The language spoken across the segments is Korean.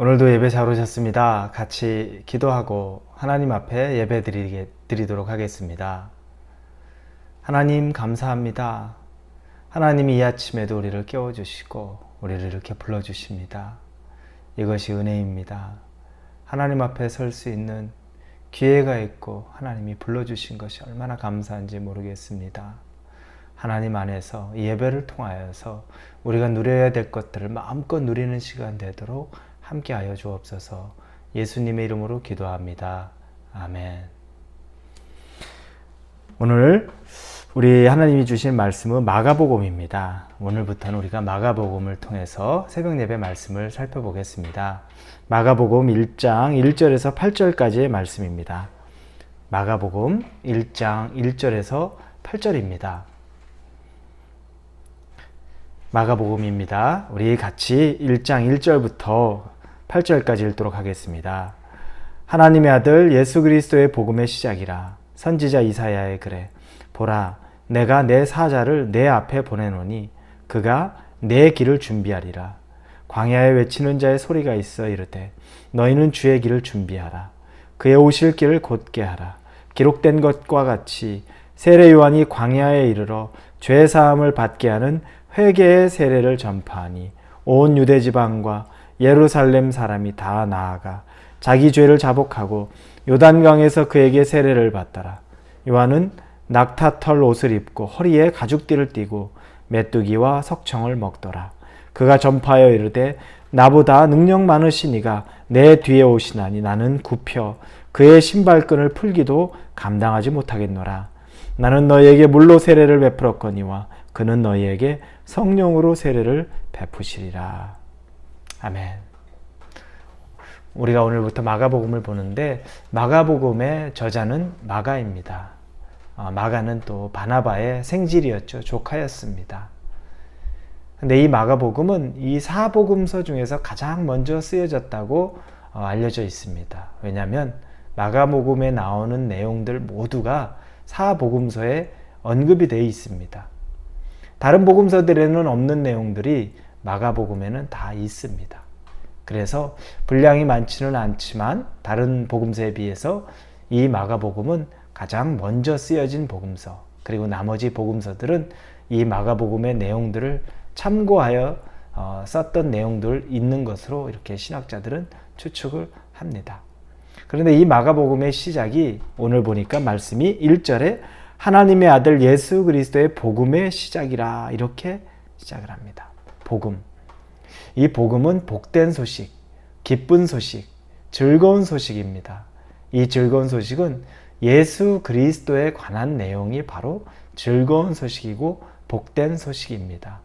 오늘도 예배 잘 오셨습니다. 같이 기도하고 하나님 앞에 예배 드리도록 하겠습니다. 하나님 감사합니다. 하나님이 이 아침에도 우리를 깨워주시고 우리를 이렇게 불러주십니다. 이것이 은혜입니다. 하나님 앞에 설 수 있는 기회가 있고 하나님이 불러주신 것이 얼마나 감사한지 모르겠습니다. 하나님 안에서 이 예배를 통하여서 우리가 누려야 될 것들을 마음껏 누리는 시간 되도록 함께하여 주옵소서. 예수님의 이름으로 기도합니다. 아멘. 오늘 우리 하나님이 주신 말씀은 마가복음입니다. 오늘부터는 우리가 마가복음을 통해서 새벽 예배 말씀을 살펴보겠습니다. 마가복음 1장 1절에서 8절까지의 말씀입니다. 마가복음 1장 1절에서 8절입니다. 마가복음입니다. 우리 같이 1장 1절부터 8절까지 읽도록 하겠습니다. 하나님의 아들 예수 그리스도의 복음의 시작이라. 선지자 이사야의 글에 보라, 내가 내 사자를 내 앞에 보내노니 그가 내 길을 준비하리라. 광야에 외치는 자의 소리가 있어 이르되 너희는 주의 길을 준비하라. 그의 오실 길을 곧게 하라. 기록된 것과 같이 세례 요한이 광야에 이르러 죄 사함을 받게 하는 회개의 세례를 전파하니 온 유대 지방과 예루살렘 사람이 다 나아가 자기 죄를 자복하고 요단강에서 그에게 세례를 받더라. 요한은 낙타털 옷을 입고 허리에 가죽띠를 띠고 메뚜기와 석청을 먹더라. 그가 전파하여 이르되 나보다 능력 많으신 이가 내 뒤에 오시나니 나는 굽혀 그의 신발끈을 풀기도 감당하지 못하겠노라. 나는 너희에게 물로 세례를 베풀었거니와 그는 너희에게 성령으로 세례를 베푸시리라. 아멘. 우리가 오늘부터 마가복음을 보는데 마가복음의 저자는 마가입니다. 마가는 또 바나바의 생질이었죠. 조카였습니다. 근데 이 마가복음은 이 사복음서 중에서 가장 먼저 쓰여졌다고 알려져 있습니다. 왜냐하면 마가복음에 나오는 내용들 모두가 사복음서에 언급이 되어 있습니다. 다른 복음서들에는 없는 내용들이 마가복음에는 다 있습니다. 그래서 분량이 많지는 않지만 다른 복음서에 비해서 이 마가복음은 가장 먼저 쓰여진 복음서, 그리고 나머지 복음서들은 이 마가복음의 내용들을 참고하여 썼던 내용들 있는 것으로 이렇게 신학자들은 추측을 합니다. 그런데 이 마가복음의 시작이 오늘 보니까 말씀이 1절에 하나님의 아들 예수 그리스도의 복음의 시작이라 이렇게 시작을 합니다. 복음. 이 복음은 복된 소식, 기쁜 소식, 즐거운 소식입니다. 이 즐거운 소식은 예수 그리스도에 관한 내용이 바로 즐거운 소식이고 복된 소식입니다.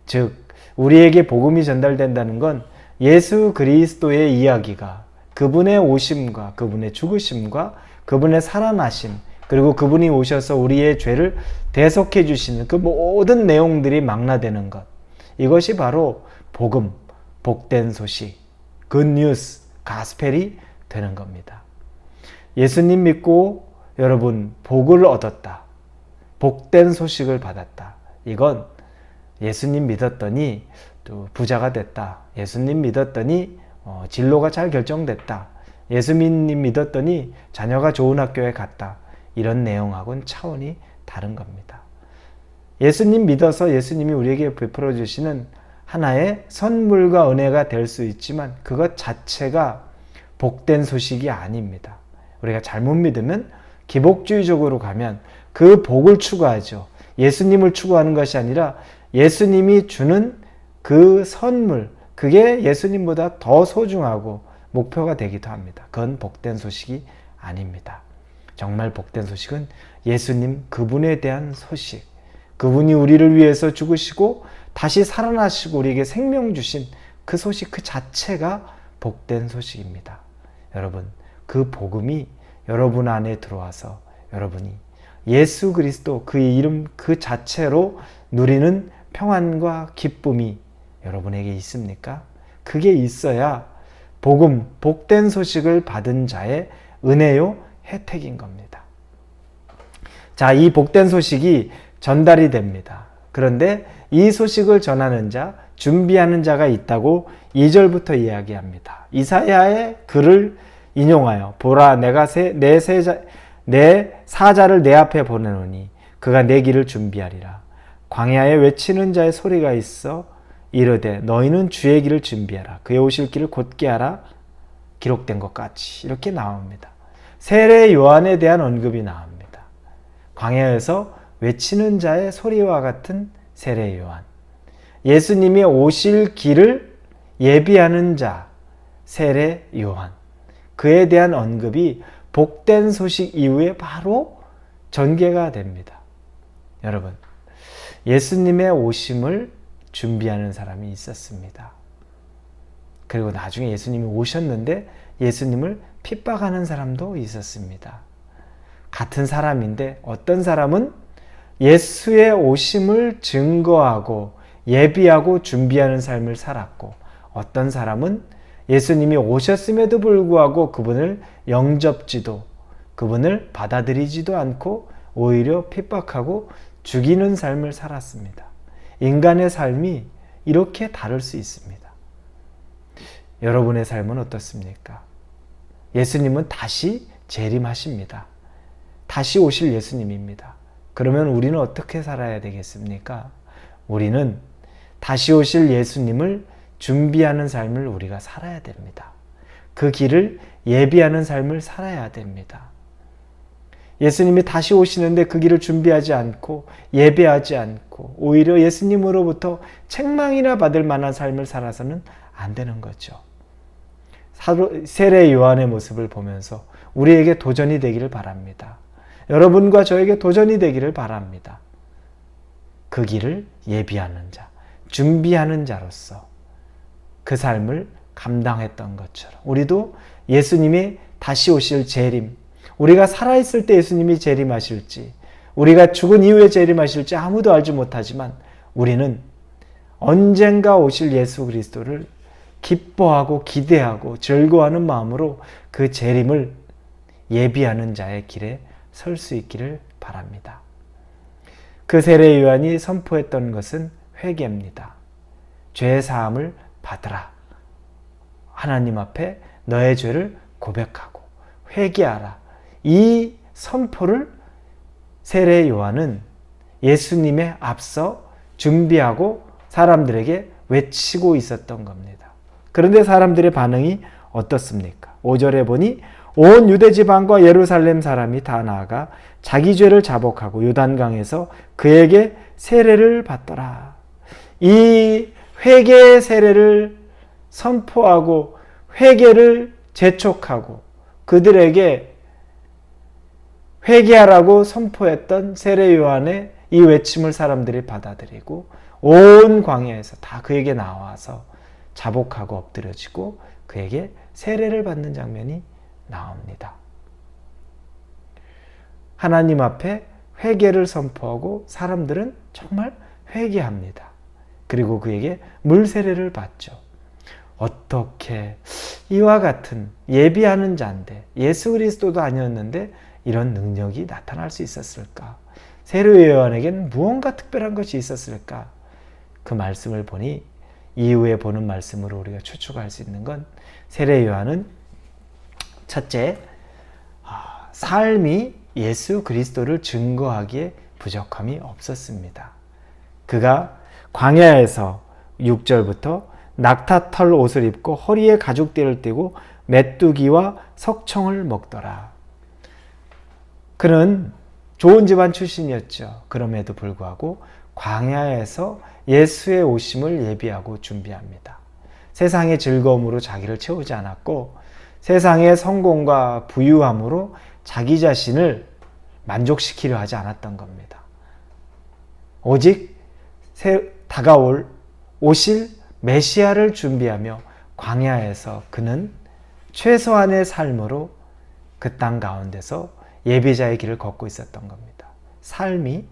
즉, 우리에게 복음이 전달된다는 건 예수 그리스도의 이야기가 그분의 오심과 그분의 죽으심과 그분의 살아나심, 그리고 그분이 오셔서 우리의 죄를 대속해 주시는 그 모든 내용들이 망라되는 것, 이것이 바로 복음, 복된 소식, 굿뉴스, 가스펠이 되는 겁니다. 예수님 믿고 여러분 복을 얻었다, 복된 소식을 받았다. 이건 예수님 믿었더니 또 부자가 됐다, 예수님 믿었더니 진로가 잘 결정됐다, 예수님 믿었더니 자녀가 좋은 학교에 갔다, 이런 내용하고는 차원이 다른 겁니다. 예수님 믿어서 예수님이 우리에게 베풀어 주시는 하나의 선물과 은혜가 될 수 있지만 그것 자체가 복된 소식이 아닙니다. 우리가 잘못 믿으면, 기복주의적으로 가면 그 복을 추구하죠. 예수님을 추구하는 것이 아니라 예수님이 주는 그 선물, 그게 예수님보다 더 소중하고 목표가 되기도 합니다. 그건 복된 소식이 아닙니다. 정말 복된 소식은 예수님 그분에 대한 소식, 그분이 우리를 위해서 죽으시고 다시 살아나시고 우리에게 생명 주신 그 소식 그 자체가 복된 소식입니다. 여러분, 그 복음이 여러분 안에 들어와서 여러분이 예수 그리스도 그 이름 그 자체로 누리는 평안과 기쁨이 여러분에게 있습니까? 그게 있어야 복음, 복된 소식을 받은 자의 은혜요, 혜택인 겁니다. 자, 이 복된 소식이 전달이 됩니다. 그런데 이 소식을 전하는 자, 준비하는 자가 있다고 2절부터 이야기합니다. 이사야의 글을 인용하여 보라 내가 내 사자를 내 앞에 보내노니 그가 내 길을 준비하리라. 광야에 외치는 자의 소리가 있어 이르되 너희는 주의 길을 준비하라. 그의 오실 길을 곧게 하라. 기록된 것 같이 이렇게 나옵니다. 세례 요한에 대한 언급이 나옵니다. 광야에서 외치는 자의 소리와 같은 세례 요한. 예수님이 오실 길을 예비하는 자 세례 요한. 그에 대한 언급이 복된 소식 이후에 바로 전개가 됩니다. 여러분, 예수님의 오심을 준비하는 사람이 있었습니다. 그리고 나중에 예수님이 오셨는데 예수님을 핍박하는 사람도 있었습니다. 같은 사람인데 어떤 사람은 예수의 오심을 증거하고 예비하고 준비하는 삶을 살았고, 어떤 사람은 예수님이 오셨음에도 불구하고 그분을 영접지도, 그분을 받아들이지도 않고 오히려 핍박하고 죽이는 삶을 살았습니다. 인간의 삶이 이렇게 다를 수 있습니다. 여러분의 삶은 어떻습니까? 예수님은 다시 재림하십니다. 다시 오실 예수님입니다. 그러면 우리는 어떻게 살아야 되겠습니까? 우리는 다시 오실 예수님을 준비하는 삶을 우리가 살아야 됩니다. 그 길을 예비하는 삶을 살아야 됩니다. 예수님이 다시 오시는데 그 길을 준비하지 않고 예배하지 않고 오히려 예수님으로부터 책망이나 받을 만한 삶을 살아서는 안 되는 거죠. 세례 요한의 모습을 보면서 우리에게 도전이 되기를 바랍니다. 여러분과 저에게 도전이 되기를 바랍니다. 그 길을 예비하는 자, 준비하는 자로서 그 삶을 감당했던 것처럼 우리도 예수님이 다시 오실 재림, 우리가 살아있을 때 예수님이 재림하실지, 우리가 죽은 이후에 재림하실지 아무도 알지 못하지만 우리는 언젠가 오실 예수 그리스도를 기뻐하고 기대하고 즐거워하는 마음으로 그 재림을 예비하는 자의 길에 설 수 있기를 바랍니다. 그 세례 요한이 선포했던 것은 회개입니다. 죄 사함을 받으라. 하나님 앞에 너의 죄를 고백하고 회개하라. 이 선포를 세례 요한은 예수님의 앞서 준비하고 사람들에게 외치고 있었던 겁니다. 그런데 사람들의 반응이 어떻습니까? 5절에 보니 온 유대 지방과 예루살렘 사람이 다 나아가 자기 죄를 자복하고 요단강에서 그에게 세례를 받더라. 이 회개의 세례를 선포하고 회개를 재촉하고 그들에게 회개하라고 선포했던 세례 요한의 이 외침을 사람들이 받아들이고 온 광야에서 다 그에게 나와서 자복하고 엎드려지고 그에게 세례를 받는 장면이 나옵니다. 하나님 앞에 회개를 선포하고 사람들은 정말 회개합니다. 그리고 그에게 물 세례를 받죠. 어떻게 이와 같은 예비하는 자인데 예수 그리스도도 아니었는데 이런 능력이 나타날 수 있었을까? 세례 요한에게는 무언가 특별한 것이 있었을까? 그 말씀을 보니 이후에 보는 말씀으로 우리가 추측할 수 있는 건 세례 요한은 첫째, 삶이 예수 그리스도를 증거하기에 부족함이 없었습니다. 그가 광야에서 6절부터 낙타털 옷을 입고 허리에 가죽띠를 띠고 메뚜기와 석청을 먹더라. 그는 좋은 집안 출신이었죠. 그럼에도 불구하고 광야에서 예수의 오심을 예비하고 준비합니다. 세상의 즐거움으로 자기를 채우지 않았고 세상의 성공과 부유함으로 자기 자신을 만족시키려 하지 않았던 겁니다. 오직 다가올 오실 메시아를 준비하며 광야에서 그는 최소한의 삶으로 그 땅 가운데서 예배자의 길을 걷고 있었던 겁니다. 삶이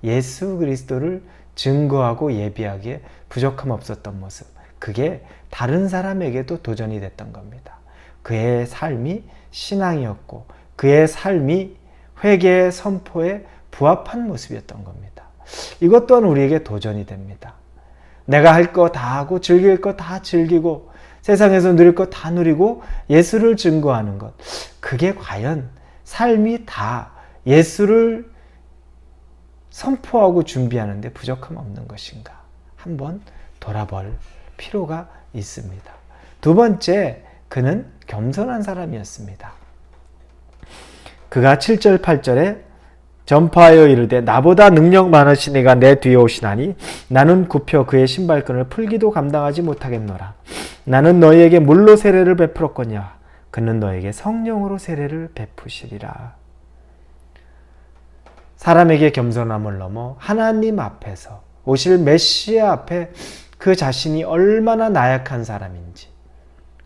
예수 그리스도를 증거하고 예비하기에 부족함 없었던 모습, 그게 다른 사람에게도 도전이 됐던 겁니다. 그의 삶이 신앙이었고 그의 삶이 회개의 선포에 부합한 모습이었던 겁니다. 이것 또한 우리에게 도전이 됩니다. 내가 할 거 다 하고 즐길 거 다 즐기고 세상에서 누릴 거 다 누리고 예수를 증거하는 것. 그게 과연 삶이 다 예수를 선포하고 준비하는데 부족함 없는 것인가? 한번 돌아볼 필요가 있습니다. 두 번째, 그는 겸손한 사람이었습니다. 그가 7절 8절에 전파하여 이르되 나보다 능력 많으신 이가 내 뒤에 오시나니 나는 굽혀 그의 신발끈을 풀기도 감당하지 못하겠노라. 나는 너희에게 물로 세례를 베풀었거니와 그는 너에게 성령으로 세례를 베푸시리라. 사람에게 겸손함을 넘어 하나님 앞에서 오실 메시아 앞에 그 자신이 얼마나 나약한 사람인지,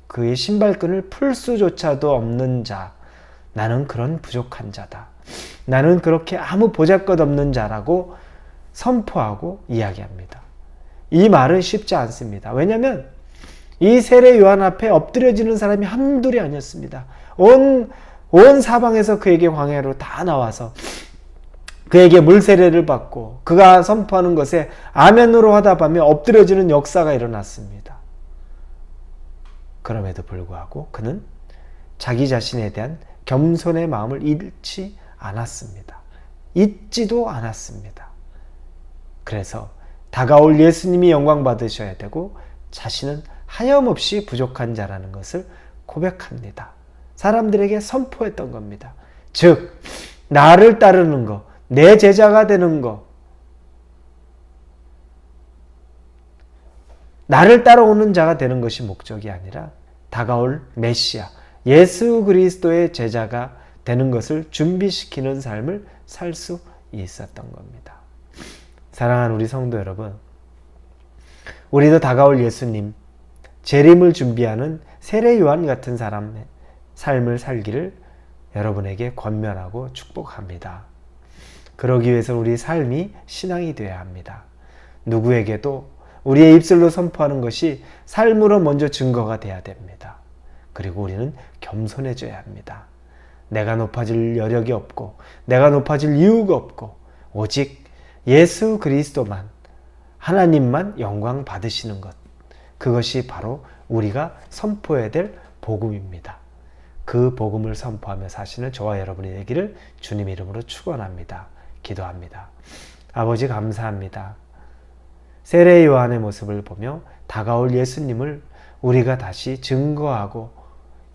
그의 신발끈을 풀 수조차도 없는 자, 나는 그런 부족한 자다. 나는 그렇게 아무 보잘것없는 자라고 선포하고 이야기합니다. 이 말은 쉽지 않습니다. 왜냐하면 이 세례 요한 앞에 엎드려지는 사람이 한둘이 아니었습니다. 온 사방에서 그에게 광야로 다 나와서 그에게 물세례를 받고 그가 선포하는 것에 아멘으로 화답하며 엎드려지는 역사가 일어났습니다. 그럼에도 불구하고 그는 자기 자신에 대한 겸손의 마음을 잃지 않았습니다. 잊지도 않았습니다. 그래서 다가올 예수님이 영광 받으셔야 되고 자신은 하염없이 부족한 자라는 것을 고백합니다. 사람들에게 선포했던 겁니다. 즉, 나를 따르는 것, 내 제자가 되는 것, 나를 따라오는 자가 되는 것이 목적이 아니라 다가올 메시아, 예수 그리스도의 제자가 되는 것을 준비시키는 삶을 살 수 있었던 겁니다. 사랑하는 우리 성도 여러분, 우리도 다가올 예수님, 재림을 준비하는 세례 요한 같은 사람의 삶을 살기를 여러분에게 권면하고 축복합니다. 그러기 위해서 우리 삶이 신앙이 되어야 합니다. 누구에게도 우리의 입술로 선포하는 것이 삶으로 먼저 증거가 돼야 됩니다. 그리고 우리는 겸손해져야 합니다. 내가 높아질 여력이 없고 내가 높아질 이유가 없고 오직 예수 그리스도만, 하나님만 영광 받으시는 것, 그것이 바로 우리가 선포해야 될 복음입니다. 그 복음을 선포하며 사시는 저와 여러분이 되기를 주님 이름으로 축원합니다. 기도합니다. 아버지 감사합니다. 세례 요한의 모습을 보며 다가올 예수님을 우리가 다시 증거하고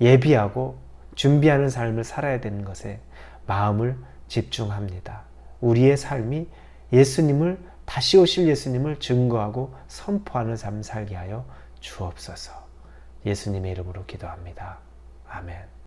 예비하고 준비하는 삶을 살아야 되는 것에 마음을 집중합니다. 우리의 삶이 예수님을, 다시 오실 예수님을 증거하고 선포하는 삶 살게 하여 주옵소서. 예수님의 이름으로 기도합니다. 아멘.